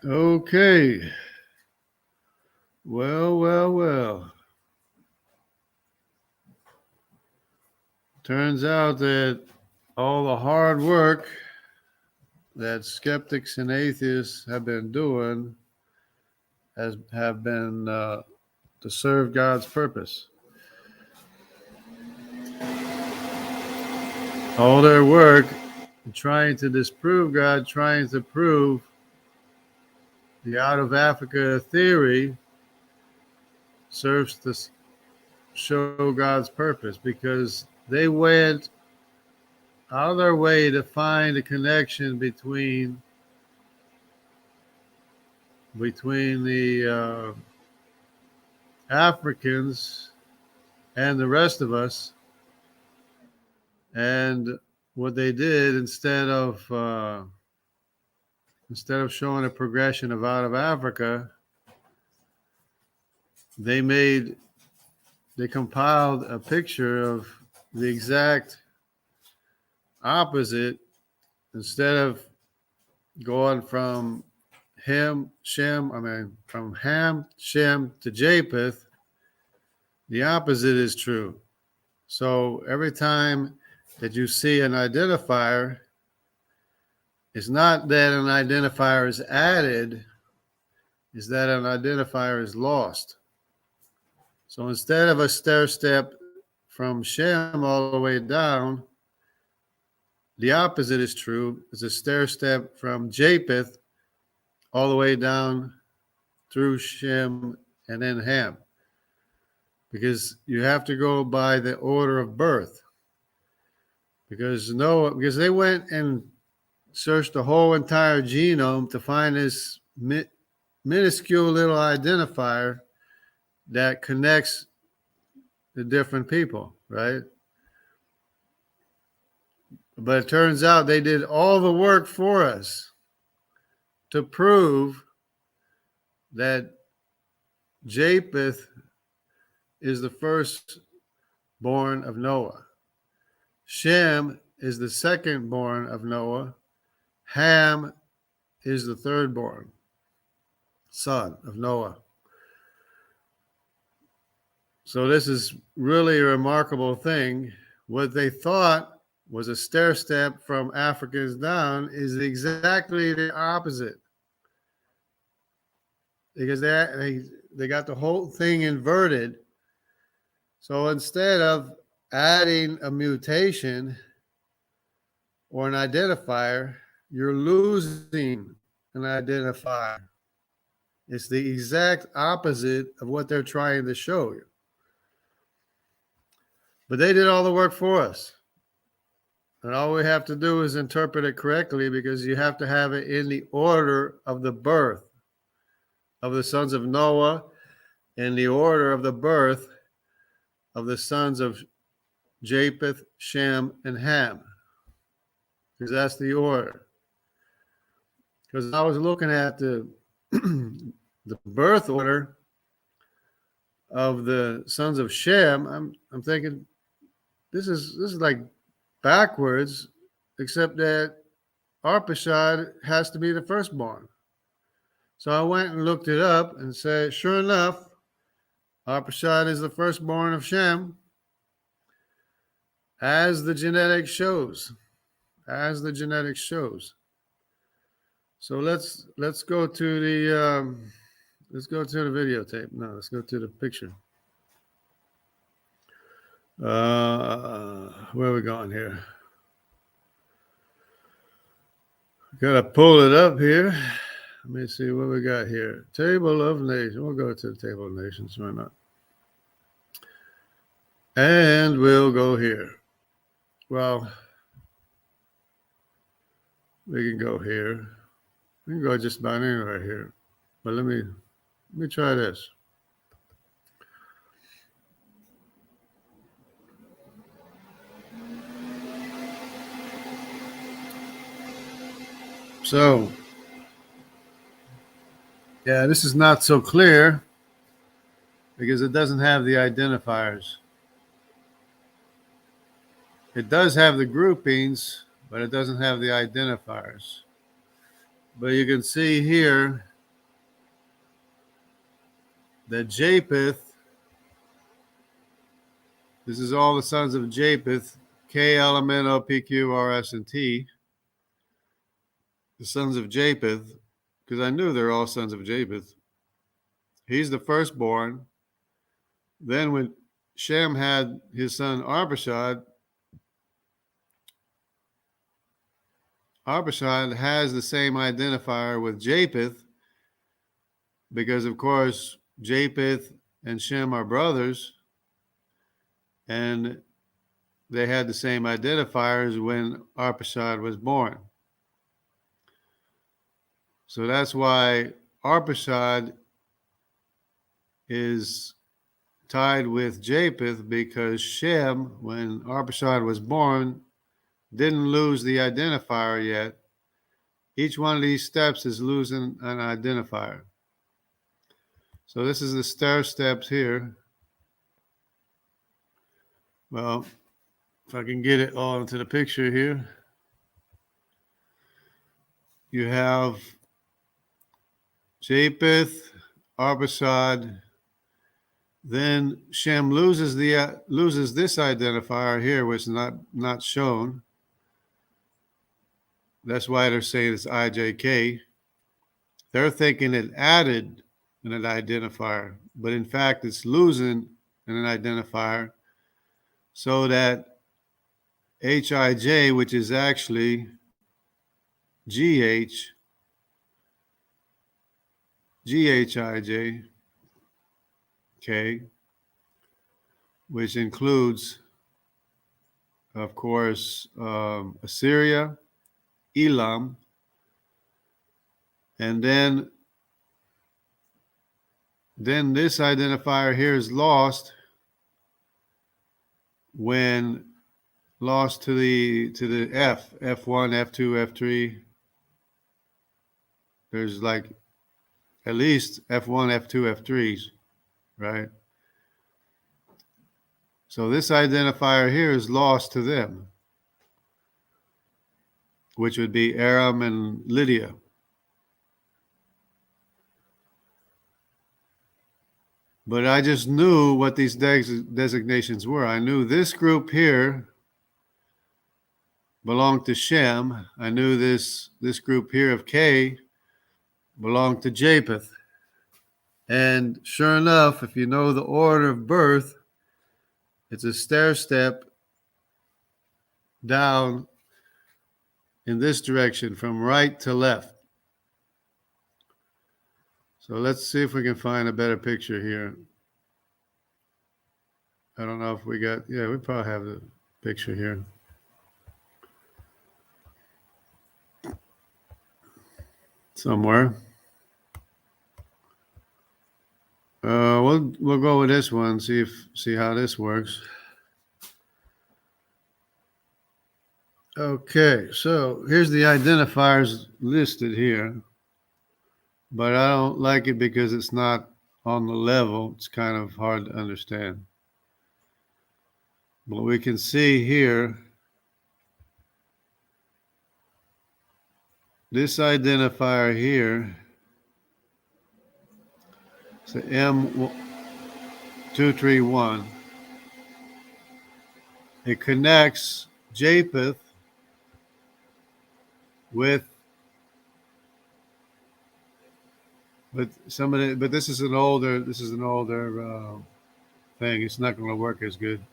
Okay. Well. Turns out that all the hard work that skeptics and atheists have been doing have been to serve God's purpose. All their work trying to disprove God, trying to prove the out of Africa theory serves to show God's purpose, because they went out of their way to find a connection between the Africans and the rest of us. And what they did, instead of showing a progression of out of Africa, they compiled a picture of the exact opposite. Instead of going from Ham, Shem to Japheth, the opposite is true. So every time that you see an identifier, it's not that an identifier is added, it's that an identifier is lost. So instead of a stair step from Shem all the way down, the opposite is true. It's a stair step from Japheth all the way down through Shem and then Ham. Because you have to go by the order of birth. Because they went and searched the whole entire genome to find this minuscule little identifier that connects the different people, right? But it turns out they did all the work for us to prove that Japheth is the firstborn of Noah. Shem is the secondborn of Noah. Ham is the thirdborn son of Noah. So this is really a remarkable thing. What they thought was a stair step from Africans down is exactly the opposite. Because they got the whole thing inverted. So instead of adding a mutation or an identifier, you're losing an identifier. It's the exact opposite of what they're trying to show you. But they did all the work for us. And all we have to do is interpret it correctly, because you have to have it in the order of the birth of the sons of Noah, in the order of the birth of the sons of Japheth, Shem, and Ham. Because that's the order. Because I was looking at the birth order of the sons of Shem, I'm thinking this is like backwards, except that Arpachshad has to be the firstborn. So I went and looked it up and said, sure enough, Arpachshad is the firstborn of Shem, as the genetics shows. So let's go to the videotape. No, let's go to the picture. Where are we going here? Gotta pull it up here. Let me see what we got here. Table of Nations. We'll go to the Table of Nations. Why not? And we'll go here. Well, we can go here. We can go just about anywhere here. But let me try this. So, yeah, this is not so clear because it doesn't have the identifiers. It does have the groupings, but it doesn't have the identifiers. But you can see here that Japheth, this is all the sons of Japheth, K, L, M, N, O, P, Q, R, S, and T, the sons of Japheth, because I knew they're all sons of Japheth. He's the firstborn. Then when Shem had his son Arpachshad, Arpachshad has the same identifier with Japheth because, of course, Japheth and Shem are brothers, and they had the same identifiers when Arpachshad was born. So that's why Arpachshad is tied with Japheth, because Shem, when Arpachshad was born, didn't lose the identifier yet. Each one of these steps is losing an identifier. So this is the stair steps here. Well, if I can get it all into the picture here, you have Japheth, Arpachshad, then Shem loses this identifier here, which is not shown. That's why they're saying it's IJK. They're thinking it added an identifier, but in fact it's losing an identifier, so that HIJ, which is actually GHIJ, K, which includes, of course, Assyria, Elam, and then this identifier here is lost when lost to the F1, F2, F3. There's like at least F1, F2, F3s, right? So this identifier here is lost to them, which would be Aram and Lydia. But I just knew what these designations were. I knew this group here belonged to Shem. I knew this group here of K belonged to Japheth. And sure enough, if you know the order of birth, it's a stair step down in this direction from right to left. So let's see if we can find a better picture here. I don't know if we got, yeah, we probably have the picture here. Somewhere. We'll go with this one, see how this works. Okay, so here's the identifiers listed here, but I don't like it because it's not on the level. It's kind of hard to understand. But we can see here, this identifier here, it's M231. It connects Japheth with, but this is an older thing. It's not going to work as good.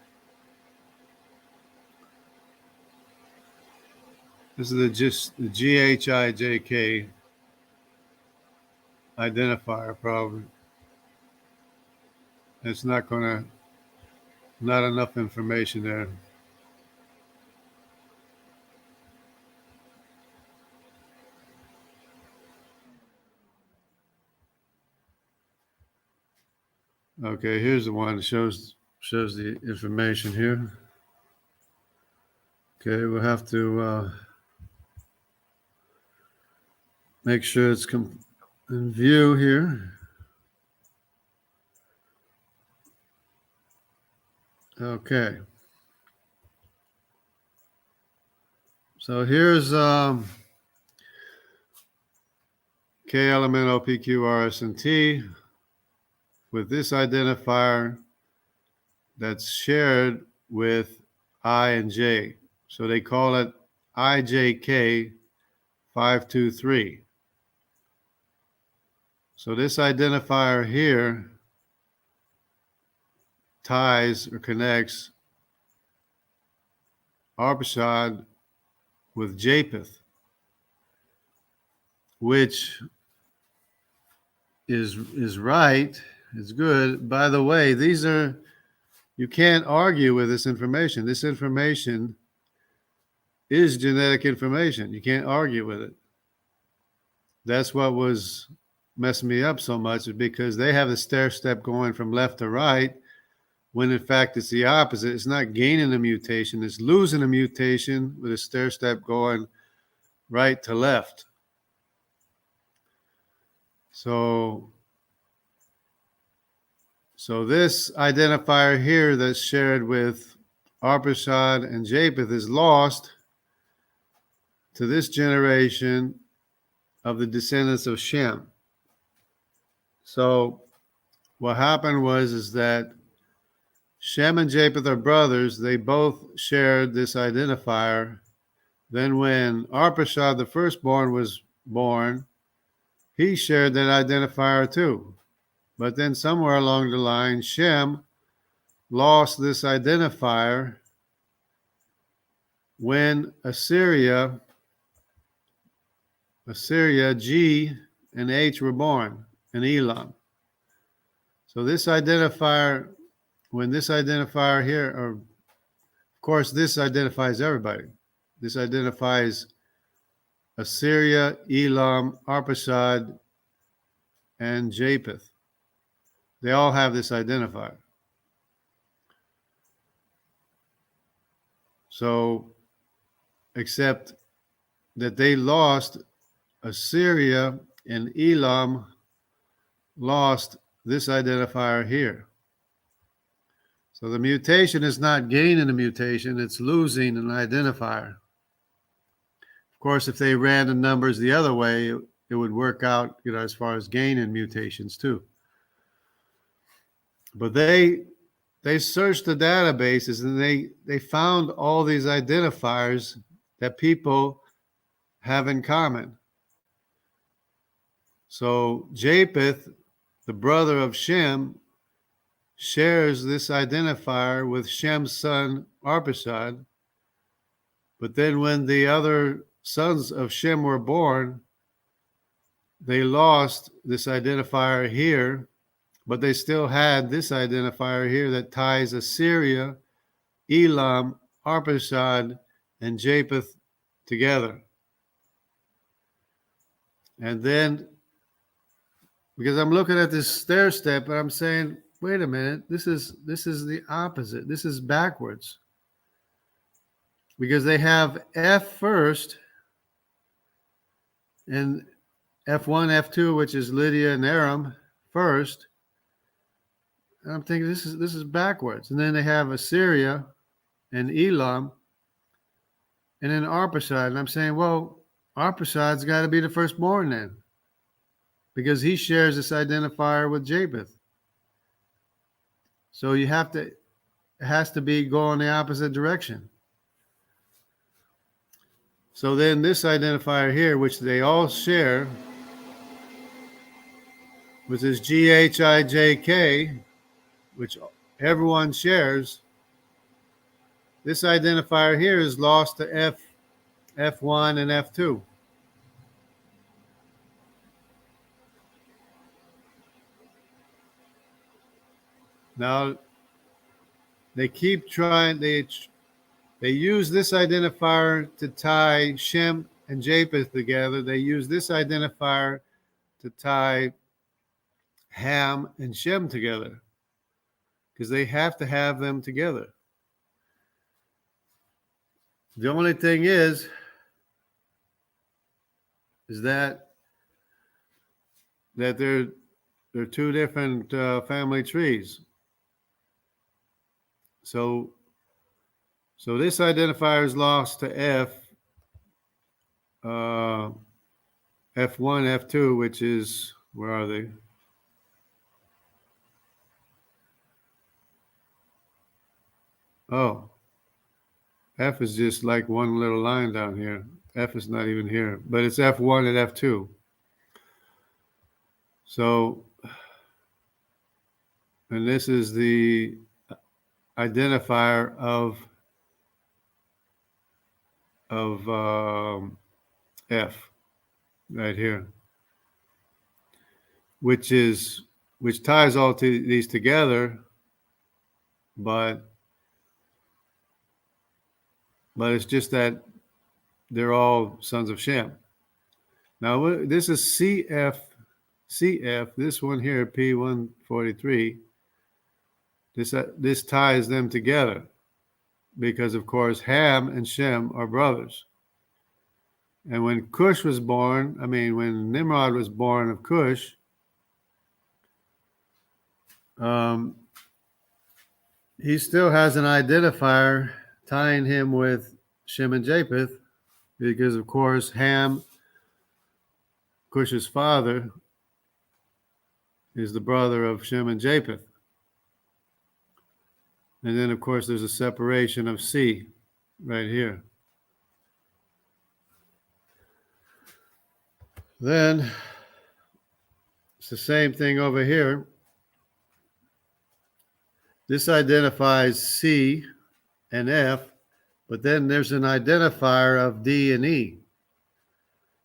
This is the GHIJK identifier probably. It's not enough information there. Okay, here's the one that shows the information here. Okay, we'll have to make sure it's in view here. Okay. So here's K, L, M, N, O, P, Q, R, S, and T. with this identifier that's shared with I and J. So they call it IJK 523. So this identifier here ties or connects Arpachshad with Japheth, which is right, is good. By the way, you can't argue with this information. This information is genetic information. You can't argue with it. That's what was messing me up so much, is because they have the stair step going from left to right, when in fact it's the opposite. It's not gaining a mutation, it's losing a mutation with a stair step going right to left. So this identifier here that's shared with Arpachshad and Japheth is lost to this generation of the descendants of Shem. So what happened is that Shem and Japheth are brothers. They both shared this identifier. Then when Arpachshad, the firstborn, was born, he shared that identifier too. But then somewhere along the line, Shem lost this identifier when Assyria, G and H were born in Elam. So this identifier, when this identifier here, or of course this identifies everybody. This identifies Assyria, Elam, Arpachshad, and Japheth. They all have this identifier. So, except that they lost, Assyria and Elam lost this identifier here. So the mutation is not gaining a mutation, it's losing an identifier. Of course, if they ran the numbers the other way, it would work out, as far as gaining mutations too. But they searched the databases and they found all these identifiers that people have in common. So Japheth, the brother of Shem, shares this identifier with Shem's son Arpachshad. But then when the other sons of Shem were born, they lost this identifier here, but they still had this identifier here that ties Assyria, Elam, Arpachshad, and Japheth together. And then, because I'm looking at this stair step and I'm saying, wait a minute, this is the opposite. This is backwards. Because they have F first and F1, F2, which is Lydia and Aram first. And I'm thinking this is backwards. And then they have Assyria and Elam and then Arpachshad. And I'm saying, well, Arpachshad's got to be the firstborn then, because he shares this identifier with Japheth. So it has to be going the opposite direction. So then this identifier here, which they all share, which is GHIJK, which everyone shares, this identifier here is lost to F1 and F2. Now, they keep trying, they use this identifier to tie Shem and Japheth together. They use this identifier to tie Ham and Shem together, because they have to have them together. The only thing is that they're two different family trees. So this identifier is lost to F1, F2, which is, where are they? Oh, F is just like one little line down here. F is not even here, but it's F1 and F2. So, and this is the identifier of F right here, which ties all these together, but it's just that they're all sons of Shem. Now this is CF. This one here, P143. This ties them together because, of course, Ham and Shem are brothers. And when when Nimrod was born of Cush, he still has an identifier tying him with Shem and Japheth because, of course, Ham, Cush's father, is the brother of Shem and Japheth. And then, of course, there's a separation of C right here. Then it's the same thing over here. This identifies C and F, but then there's an identifier of D and E.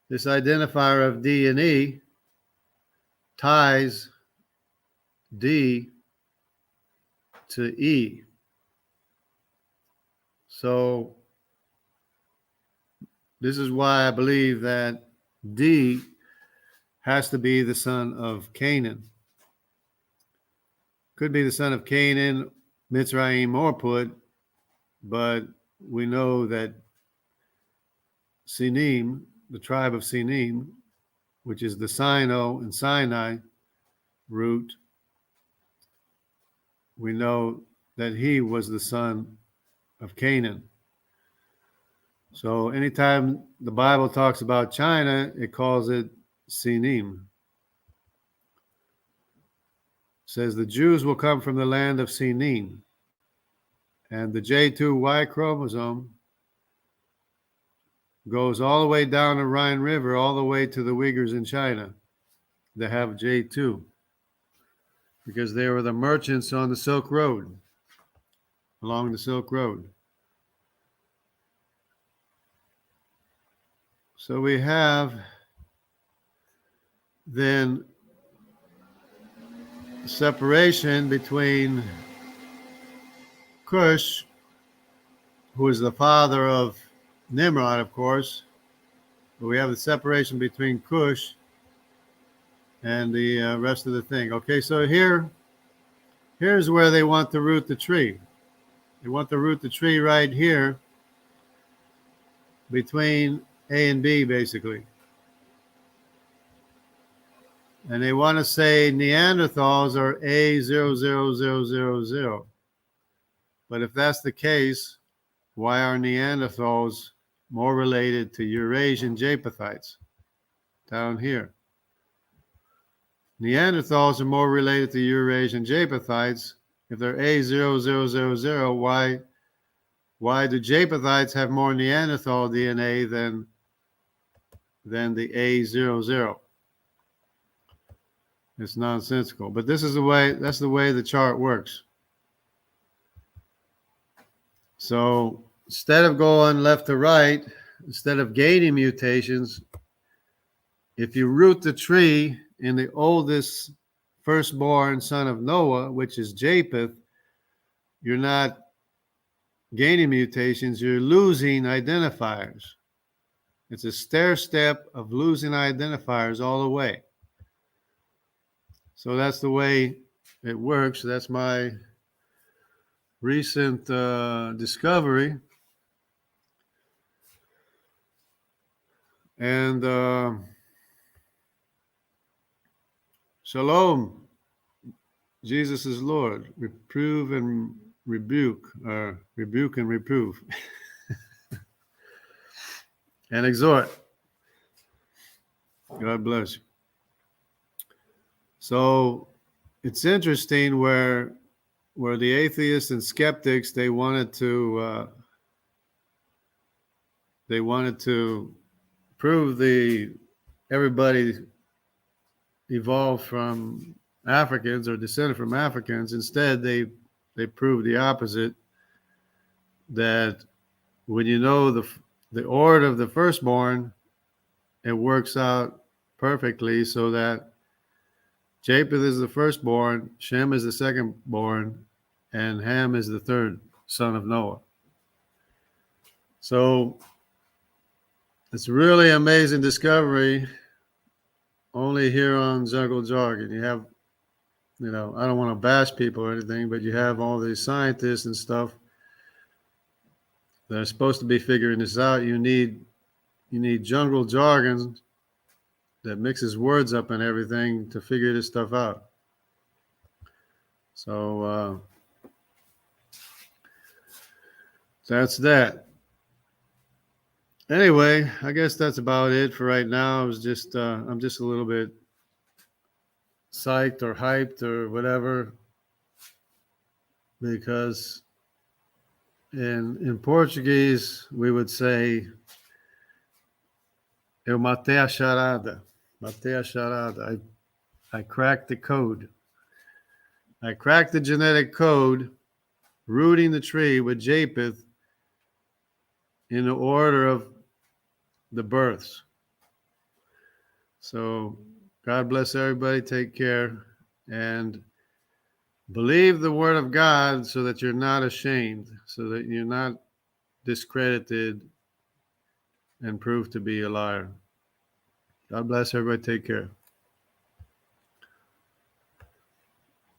This identifier of D and E ties D to E. So this is why I believe that D has to be the son of Canaan. Could be the son of Canaan, Mitzrayim, or Put, but we know that Sinim, the tribe of Sinim, which is the Sino and Sinai root, we know that he was the son of Canaan. So anytime the Bible talks about China, it calls it Sinim. It says the Jews will come from the land of Sinim. And the J2Y chromosome goes all the way down the Rhine River, all the way to the Uyghurs in China. They have J2 because they were the merchants on the Silk Road, along the Silk Road. So we have then separation between Cush, who is the father of Nimrod, of course, but we have the separation between Cush and the rest of the thing. Okay, so here's where they want to root the tree. They want to root the tree right here between A and B, basically. And they want to say Neanderthals are A00000. But if that's the case, why are Neanderthals more related to Eurasian Japhethites down here? Neanderthals are more related to Eurasian Japhethites. If they're A00000, why do Japhethites have more Neanderthal DNA than the A00? It's nonsensical. But that's the way the chart works. So instead of going left to right, instead of gaining mutations, if you root the tree in the oldest firstborn son of Noah, which is Japheth, you're not gaining mutations, you're losing identifiers. It's a stair step of losing identifiers all the way. So that's the way it works. That's my recent discovery. And shalom. Jesus is Lord. Reprove and rebuke, or rebuke and reprove. And exhort. God bless you. So it's interesting where where the atheists and skeptics, they wanted to prove everybody evolved from Africans or descended from Africans. Instead, they proved the opposite, that when you know the order of the firstborn, it works out perfectly, so that Japheth is the firstborn, Shem is the secondborn, and Ham is the third son of Noah. So it's really amazing discovery only here on Jungle Jargon. You have, I don't want to bash people or anything, but you have all these scientists and stuff that are supposed to be figuring this out. You need Jungle Jargon that mixes words up and everything to figure this stuff out. So that's that. Anyway, I guess that's about it for right now. I'm just a little bit psyched or hyped or whatever, because in Portuguese we would say eu matei a charada. Matei a charada. I cracked the code. I cracked the genetic code, rooting the tree with Japheth in the order of the births. So God bless everybody. Take care and believe the word of God so that you're not ashamed, so that you're not discredited and proved to be a liar. God bless everybody. Take care.